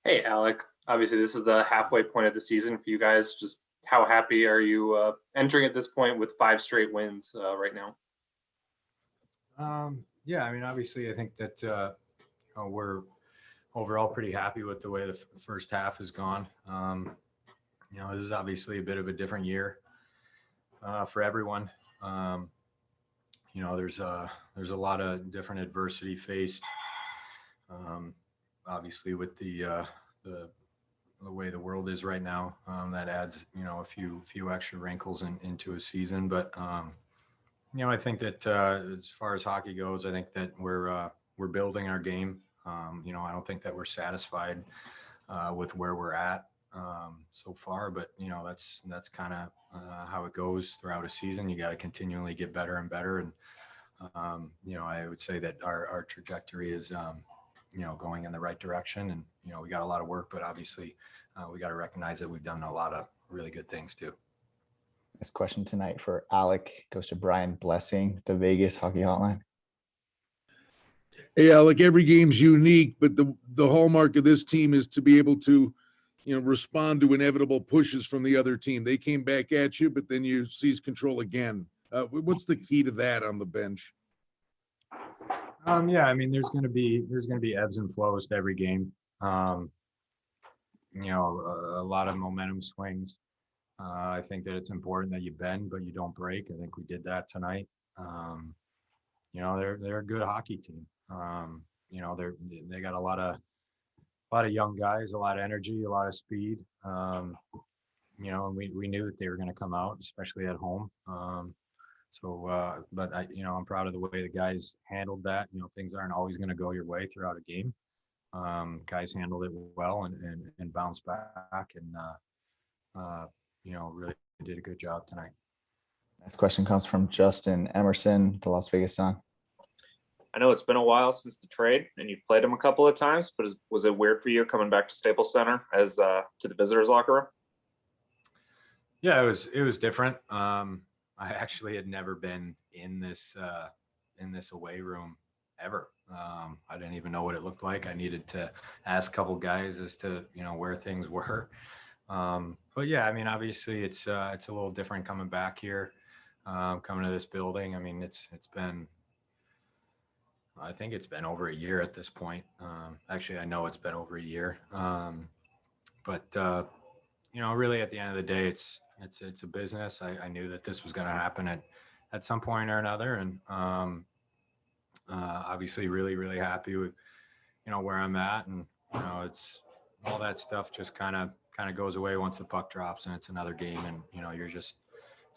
Hey, Alec. Obviously, this is the halfway point of the season for you guys. Just how happy are you entering at this point with five straight wins right now? Yeah, I mean, obviously, I think that we're overall pretty happy with the way the first half has gone. This is obviously a bit of a different year for everyone. Um, there's a lot of different adversity faced. Um, Obviously, with the the way the world is right now, that adds a few extra wrinkles into a season. But I think that as far as hockey goes, I think that we're building our game. I don't think that we're satisfied with where we're at so far, but that's kind of how it goes throughout a season. You got to continually get better and better, and I would say that our trajectory is going in the right direction, and we got a lot of work, but obviously we got to recognize that we've done a lot of really good things too. This question tonight for Alec goes to Brian Blessing, the Vegas Hockey Hotline. Hey, Alec, every game's unique, but the hallmark of this team is to be able to, respond to inevitable pushes from the other team. They came back at you, but then you seize control again. What's the key to that on the bench? Yeah, I mean, there's gonna be ebbs and flows to every game. A lot of momentum swings. I think that it's important that you bend, but you don't break. I think we did that tonight. They're a good hockey team. They got a lot of young guys, a lot of energy, a lot of speed. And we knew that they were going to come out, especially at home. But I'm proud of the way the guys handled that. Things aren't always going to go your way throughout a game. Guys handled it well and bounced back and really did a good job tonight. Next question comes from Justin Emerson, the Las Vegas Sun. I know it's been a while since the trade, and you've played them a couple of times. But was it weird for you coming back to Staples Center as to the visitors' locker room? Yeah, it was different. I actually had never been in this away room ever. I didn't even know what it looked like. I needed to ask a couple guys as to where things were. But yeah, I mean, obviously it's a little different coming back here, coming to this building. I mean, I think it's been over a year at this point. Actually, I know it's been over a year. But really at the end of the day, it's a business. I knew that this was going to happen at some point or another, and obviously really really happy with where I'm at, and it's all that stuff just kind of goes away once the puck drops and it's another game, and it's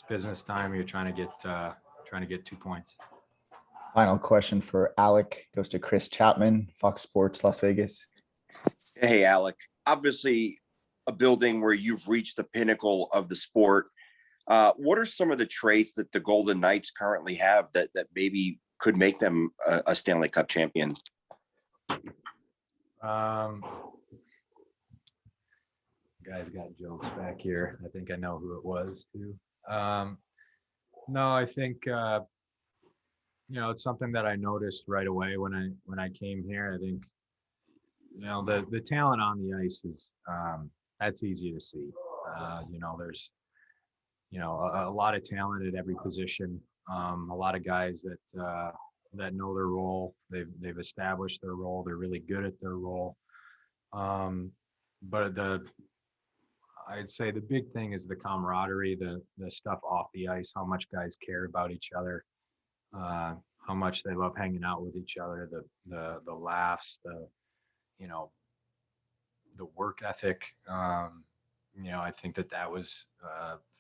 business time. You're trying to get 2 points. Final question for Alec goes to Chris Chapman, Fox Sports Las Vegas. Hey, Alec. Obviously, a building where you've reached the pinnacle of the sport. What are some of the traits that the Golden Knights currently have that maybe could make them a Stanley Cup champion? Guys got jokes back here. I think I know who it was too. No, I think it's something that I noticed right away when I came here. I think the talent on the ice is that's easy to see. There's a lot of talent at every position. A lot of guys that know their role. They've established their role. They're really good at their role. But I'd say the big thing is the camaraderie, the stuff off the ice, how much guys care about each other, how much they love hanging out with each other, the laughs, the work ethic. I think that was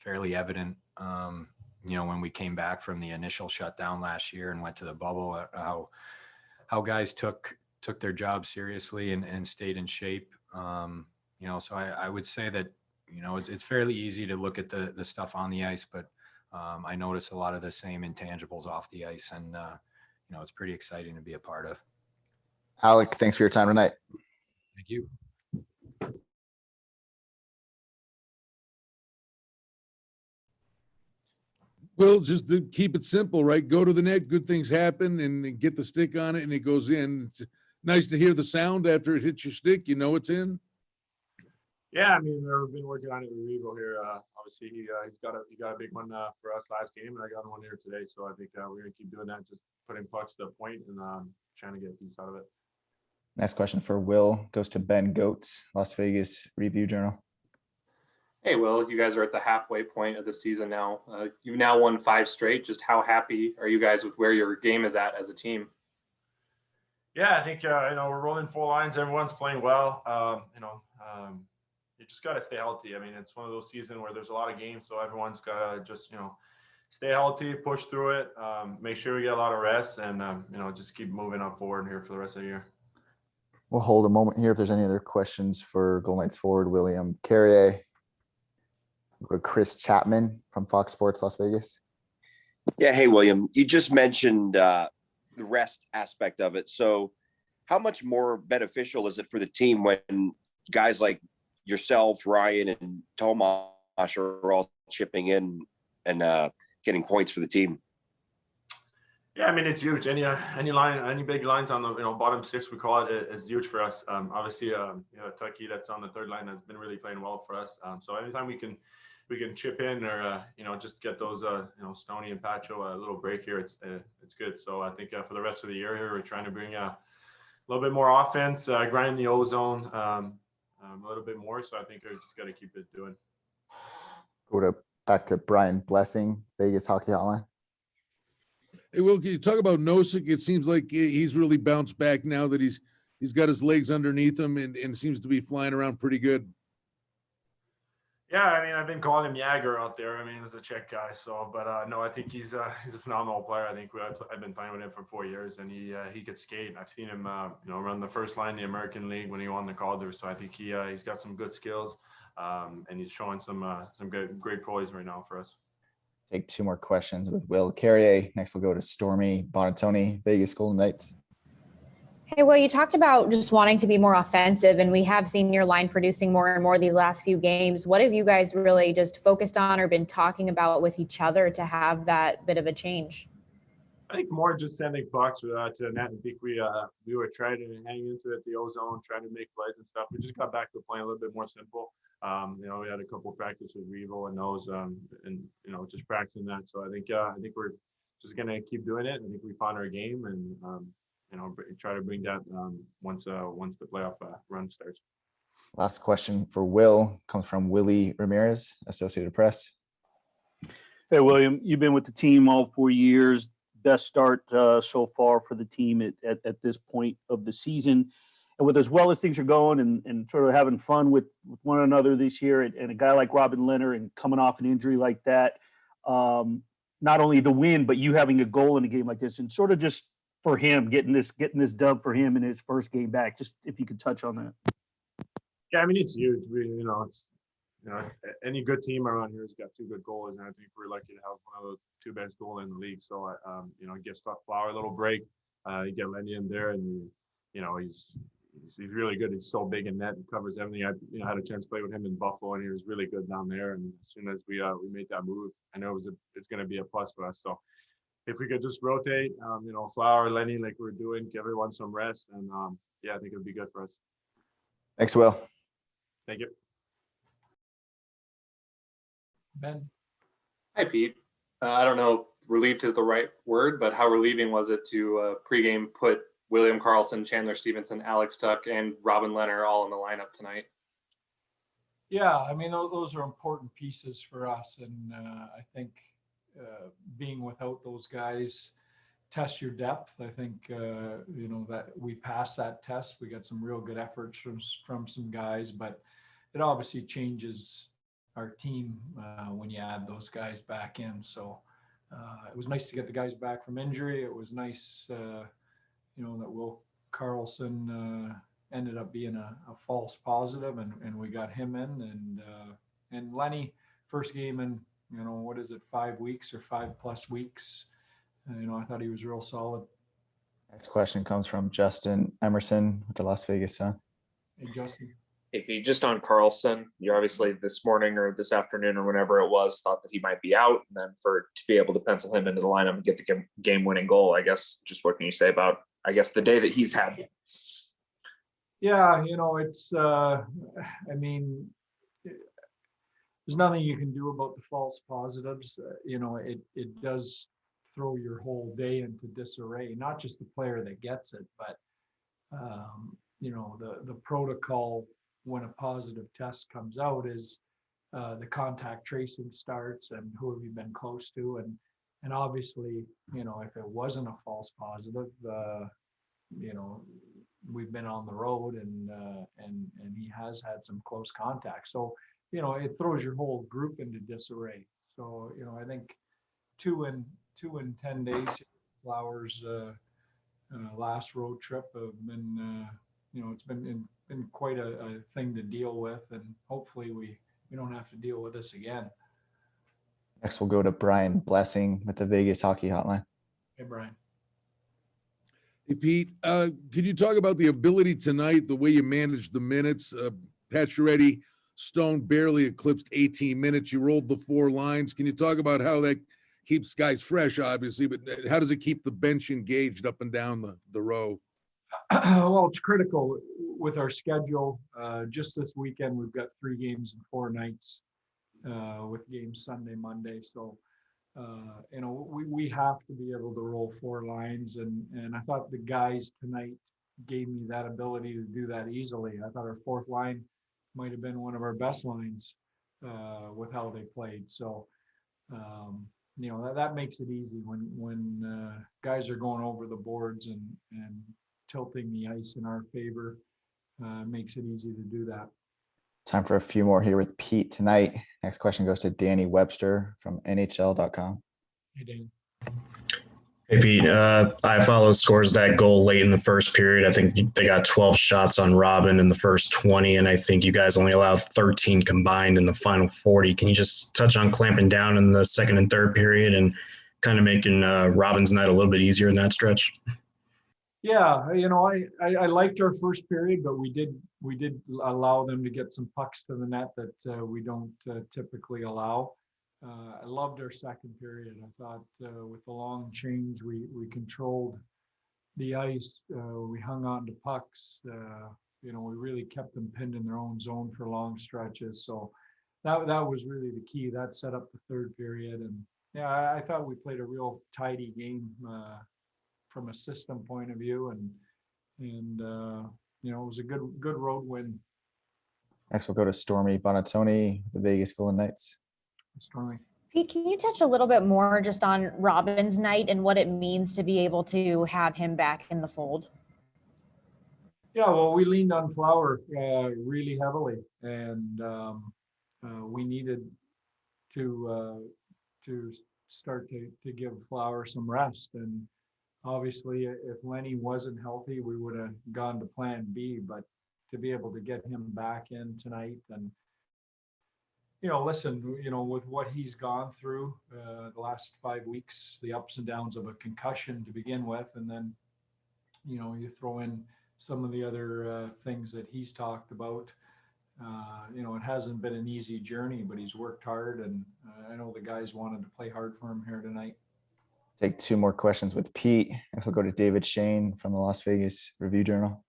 fairly evident, when we came back from the initial shutdown last year and went to the bubble, how guys took their job seriously and stayed in shape. So I would say that, it's fairly easy to look at the stuff on the ice, but I notice a lot of the same intangibles off the ice, and it's pretty exciting to be a part of. Alec, thanks for your time tonight. Thank you. Well, just to keep it simple, right? Go to the net, good things happen, and get the stick on it, and it goes in. It's nice to hear the sound after it hits your stick. It's in. Yeah, I mean, we've been working on it with Revo here. Obviously, he's got a big one for us last game, and I got one here today. So I think we're gonna keep doing that, just putting pucks to the point and trying to get a piece out of it. Next question for Will goes to Ben Goetz, Las Vegas Review Journal. Hey, Will, you guys are at the halfway point of the season now. You've now won 5 straight. Just how happy are you guys with where your game is at as a team? Yeah, I think we're rolling full lines. Everyone's playing well. You just got to stay healthy. I mean, it's one of those seasons where there's a lot of games, so everyone's got to just stay healthy, push through it, make sure we get a lot of rest, and just keep moving up forward here for the rest of the year. We'll hold a moment here if there's any other questions for Golden Knights forward William Carrier. Chris Chapman from Fox Sports Las Vegas. Yeah. Hey, William, you just mentioned the rest aspect of it. So how much more beneficial is it for the team when guys like yourself, Ryan, and Tomas are all chipping in and getting points for the team? Yeah, I mean, it's huge. Any big lines on the bottom 6, we call it, is huge for us. Obviously, Tucky that's on the third line has been really playing well for us. So anytime we can chip in or just get those Stoney and Pacho a little break here, it's good. So I think for the rest of the year here, we're trying to bring a little bit more offense, grind the ozone a little bit more. So I think we just got to keep it doing. Back to Brian Blessing, Vegas Hockey Hotline. Hey, Will, can you talk about Nosek? It seems like he's really bounced back now that he's got his legs underneath him and seems to be flying around pretty good. Yeah, I mean, I've been calling him Jagger out there. I mean, he's a Czech guy. So, but no, I think he's a phenomenal player. I think I've been playing with him for 4 years, and he could skate. I've seen him, run the first line in the American League when he won the Calder. So I think he's got some good skills, and he's showing some great poise right now for us. Take 2 more questions with Will Carrier. Next, we'll go to Stormy Bonatoni, Vegas Golden Knights. Hey, well, you talked about just wanting to be more offensive, and we have seen your line producing more and more these last few games. What have you guys really just focused on or been talking about with each other to have that bit of a change? I think more just sending pucks to the net. I think we were trying to hang into it, the ozone, trying to make plays and stuff. We just got back to playing a little bit more simple. We had a couple of practices with Revo and those, and just practicing that. So I think we're just gonna keep doing it. I think we found our game and try to bring that once the playoff run starts. Last question for Will comes from Willie Ramirez, Associated Press. Hey, William, you've been with the team all 4 years. Best start so far for the team at this point of the season. And with as well as things are going and sort of having fun with one another this year, and a guy like Robin Leonard and coming off an injury like that, not only the win, but you having a goal in a game like this, and sort of just for him getting this dub for him in his first game back. Just if you could touch on that. Yeah, I mean, it's huge. Any good team around here has got 2 good goalies, and I think we're lucky to have one of the 2 best goalies in the league. So, get Flower a little break. You get Lenny in there, and he's really good. He's so big in net and covers everything. I had a chance to play with him in Buffalo, and he was really good down there. And as soon as we made that move, I know it's going to be a plus for us. So if we could just rotate, Flower, Lenny, like we're doing, give everyone some rest, and I think it would be good for us. Thanks, Will. Thank you. Ben. Hi, Pete. I don't know if relieved is the right word, but how relieving was it to pregame put William Karlsson, Chandler Stevenson, Alex Tuck, and Robin Leonard all in the lineup tonight? Yeah, I mean, those are important pieces for us. And I think being without those guys tests your depth. I think, that we passed that test. We got some real good efforts from some guys, but it obviously changes our team when you add those guys back in. So it was nice to get the guys back from injury. It was nice, that Will Karlsson ended up being a false positive, and we got him in, and Lenny first game in, 5 weeks or 5+ weeks. I thought he was real solid. Next question comes from Justin Emerson with the Las Vegas Sun. Hey, Justin. If you just on Karlsson, you obviously this morning or this afternoon or whenever it was thought that he might be out, and then to be able to pencil him into the lineup and get the game-winning goal, I guess, just what can you say about, the day that he's had? Yeah, it's, there's nothing you can do about the false positives. It does throw your whole day into disarray, not just the player that gets it, but the protocol when a positive test comes out is the contact tracing starts and who have you been close to, and obviously, if it wasn't a false positive, we've been on the road and he has had some close contact. So, it throws your whole group into disarray. So, I think 2 in 10 days, Flowers last road trip have been, it's been quite a thing to deal with, and hopefully we don't have to deal with this again. Next, we'll go to Brian Blessing with the Vegas Hockey Hotline. Hey, Brian. Hey, Pete, could you talk about the ability tonight, the way you managed the minutes? Pacioretty, Stone barely eclipsed 18 minutes. You rolled the 4 lines. Can you talk about how that keeps guys fresh, obviously, but how does it keep the bench engaged up and down the row? Well, it's critical with our schedule. Just this weekend, we've got 3 games and 4 nights with games Sunday, Monday. So, we have to be able to roll 4 lines. And I thought the guys tonight gave me that ability to do that easily. I thought our 4th line might have been one of our best lines with how they played. So, that makes it easy when guys are going over the boards and tilting the ice in our favor. Makes it easy to do that. Time for a few more here with Pete tonight. Next question goes to Danny Webster from NHL.com. Hey, Dan. Hey, Pete. I follow scores that goal late in the first period. I think they got 12 shots on Robin in the first 20, and I think you guys only allowed 13 combined in the final 40. Can you just touch on clamping down in the second and third period and kind of making Robin's night a little bit easier in that stretch? Yeah, I liked our first period, but we did allow them to get some pucks to the net that we don't typically allow. I loved our second period. I thought with the long change, we controlled the ice. We hung on to pucks. We really kept them pinned in their own zone for long stretches. So that was really the key. That set up the third period. And yeah, I thought we played a real tidy game from a system point of view. And it was a good road win. Next, we'll go to Stormy Bonatoni, the Vegas Golden Knights. Stormy. Pete, can you touch a little bit more just on Robin's night and what it means to be able to have him back in the fold? Yeah, well, we leaned on Flower really heavily, and we needed to start to give Flower some rest. And obviously, if Lenny wasn't healthy, we would have gone to Plan B. But to be able to get him back in tonight and listen, with what he's gone through the last 5 weeks, the ups and downs of a concussion to begin with, and then, you throw in some of the other things that he's talked about. It hasn't been an easy journey, but he's worked hard, and I know the guys wanted to play hard for him here tonight. Take 2 more questions with Pete. Next, we'll go to David Shane from the Las Vegas Review-Journal.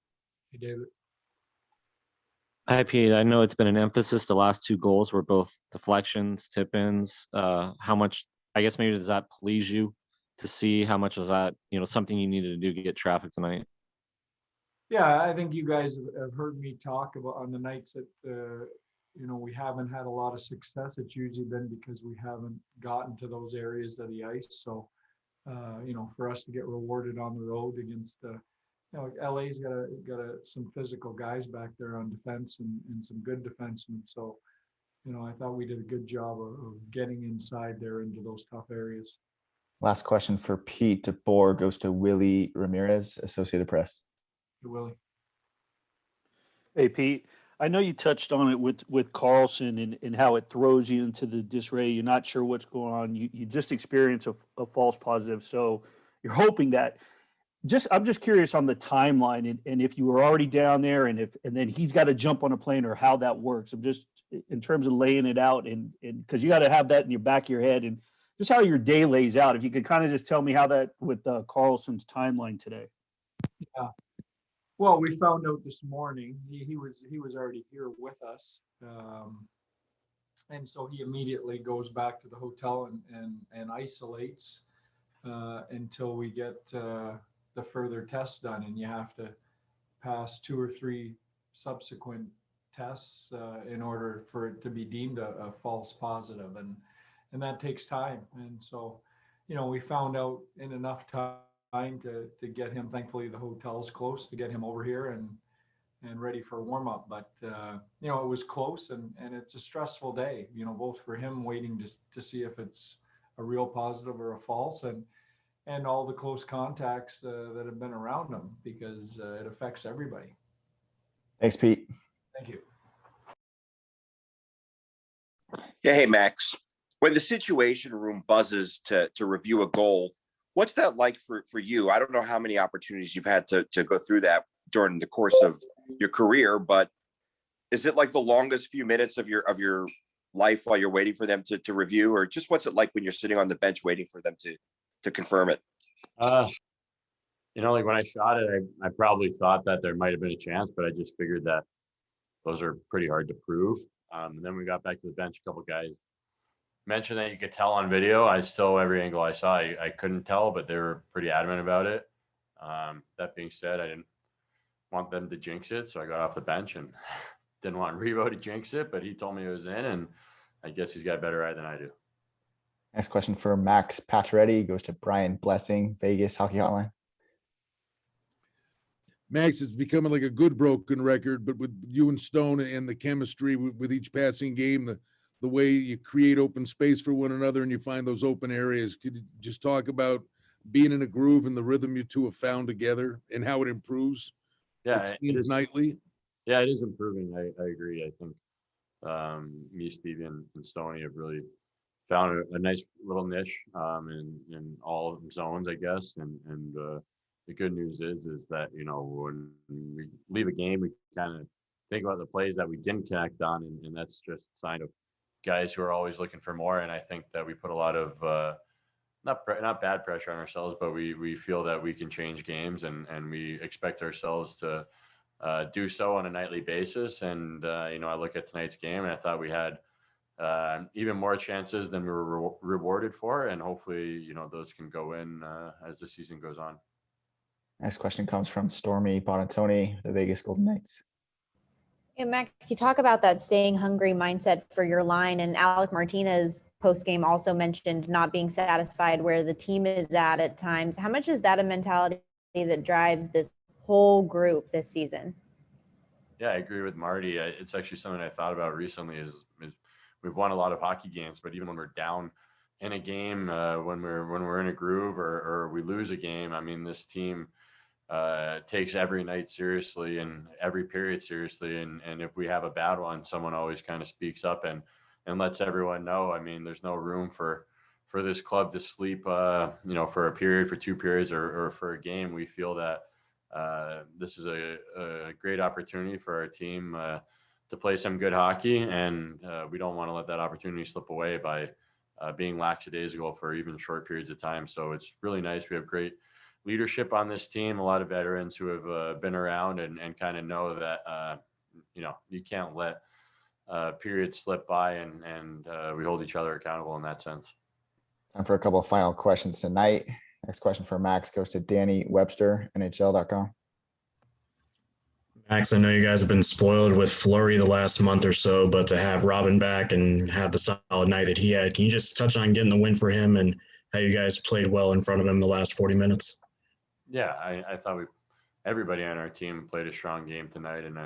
Hey, David. Hi, Pete. I know it's been an emphasis. The last 2 goals were both deflections, tip-ins. How much, I guess maybe does that please you to see how much of that, something you needed to do to get traffic tonight? Yeah, I think you guys have heard me talk about on the nights that, we haven't had a lot of success. It's usually been because we haven't gotten to those areas of the ice. So, for us to get rewarded on the road against LA's got some physical guys back there on defense and some good defensemen. So, I thought we did a good job of getting inside there into those tough areas. Last question for Pete DeBoer goes to Willie Ramirez, Associated Press. Hey, Willie. Hey, Pete. I know you touched on it with Karlsson and how it throws you into the disarray. You're not sure what's going on. You just experienced a false positive. So you're hoping that. I'm just curious on the timeline and if you were already down there and then he's got to jump on a plane or how that works. I'm just in terms of laying it out and because you got to have that in your back of your head and just how your day lays out. If you could kind of just tell me how that with Karlsson's timeline today. Yeah. Well, we found out this morning he was already here with us. And so he immediately goes back to the hotel and isolates until we get the further tests done. And you have to pass 2 or 3 subsequent tests in order for it to be deemed a false positive. And that takes time. And so, we found out in enough time to get him, thankfully the hotel's close, to get him over here and ready for warm up. But, it was close and it's a stressful day, both for him waiting to see if it's a real positive or a false, and all the close contacts that have been around him, because it affects everybody. Thanks, Pete. Thank you. Yeah, hey Max. When the situation room buzzes to review a goal, what's that like for you? I don't know how many opportunities you've had to go through that during the course of your career, but is it like the longest few minutes of your life while you're waiting for them to review, or just what's it like when you're sitting on the bench waiting for them to confirm it? Like when I shot it, I probably thought that there might have been a chance, but I just figured that those are pretty hard to prove. And then we got back to the bench, a couple guys mentioned that you could tell on video. Every angle I saw, I couldn't tell, but they were pretty adamant about it. That being said, I didn't want them to jinx it, so I got off the bench and didn't want Revo to jinx it, but he told me it was in, and I guess he's got a better eye than I do. Next question for Max Pacioretty goes to Brian Blessing, Vegas Hockey Hotline. Max, it's becoming like a good broken record, but with you and Stone and the chemistry with each passing game, the way you create open space for one another and you find those open areas, could you just talk about being in a groove and the rhythm you two have found together and how it improves? Yeah, it seems nightly. Yeah, it is improving. I agree. I think me, Stevie, and Stoney have really found a nice little niche in all zones, I guess. And the good news is that, when we leave a game, we kind of think about the plays that we didn't connect on, and that's just a sign of guys who are always looking for more. And I think that we put a lot of not bad pressure on ourselves, but we feel that we can change games, and we expect ourselves to do so on a nightly basis. And I look at tonight's game, and I thought we had even more chances than we were rewarded for, and hopefully those can go in as the season goes on. Next question comes from Stormy Bonatoni, the Vegas Golden Knights. Yeah, Max, you talk about that staying hungry mindset for your line, and Alec Martinez post-game also mentioned not being satisfied where the team is at times. How much is that a mentality that drives this whole group this season? Yeah, I agree with Marty. It's actually something I thought about recently is we've won a lot of hockey games, but even when we're down in a game, when we're in a groove or we lose a game, I mean, this team takes every night seriously and every period seriously. And if we have a bad one, someone always kind of speaks up and lets everyone know. I mean, there's no room for this club to sleep, for a period, for 2 periods, or for a game. We feel that this is a great opportunity for our team to play some good hockey, and we don't want to let that opportunity slip away by being lackadaisical for even short periods of time. So it's really nice. We have great leadership on this team, a lot of veterans who have been around and kind of know that, you can't let periods slip by, and we hold each other accountable in that sense. Time for a couple of final questions tonight. Next question for Max goes to Danny Webster, NHL.com. Max, I know you guys have been spoiled with Fleury the last month or so, but to have Robin back and have the solid night that he had, can you just touch on getting the win for him and how you guys played well in front of him the last 40 minutes? Yeah, I thought everybody on our team played a strong game tonight, and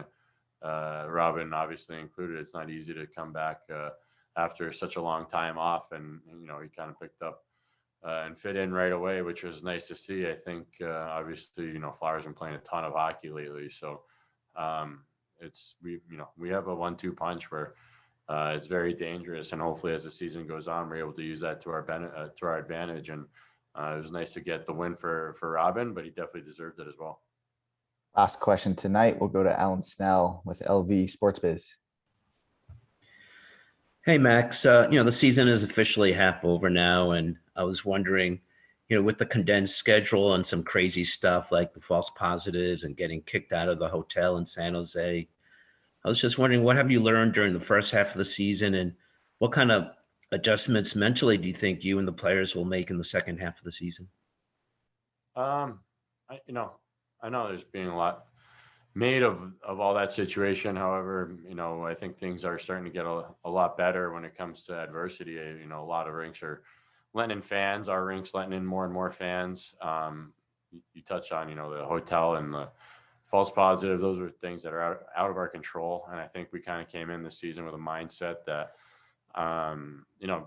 Robin obviously included. It's not easy to come back after such a long time off, and he kind of picked up and fit in right away, which was nice to see. I think obviously Flower's been playing a ton of hockey lately, so we have a 1-2 punch where it's very dangerous, and hopefully as the season goes on, we're able to use that to our advantage. And it was nice to get the win for Robin, but he definitely deserved it as well. Last question tonight, we'll go to Alan Snell with LV Sports Biz. Hey, Max, the season is officially half over now, and I was wondering, with the condensed schedule and some crazy stuff like the false positives and getting kicked out of the hotel in San Jose, I was just wondering, what have you learned during the first half of the season, and what kind of adjustments mentally do you think you and the players will make in the second half of the season? I know there's being a lot made of all that situation. However, I think things are starting to get a lot better when it comes to adversity. A lot of rinks are letting in fans. Our rinks letting in more and more fans. You touched on, the hotel and the false positive. Those are things that are out of our control. And I think we kind of came in this season with a mindset that,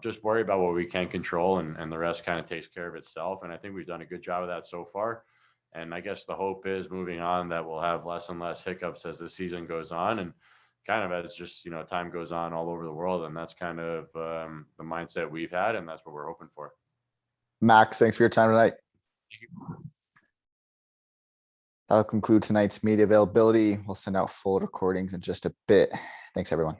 just worry about what we can control, and the rest kind of takes care of itself. And I think we've done a good job of that so far. And I guess the hope is moving on that we'll have less and less hiccups as the season goes on, and kind of as just, time goes on all over the world. And that's kind of the mindset we've had, and that's what we're hoping for. Max, thanks for your time tonight. That'll conclude tonight's media availability. We'll send out full recordings in just a bit. Thanks, everyone.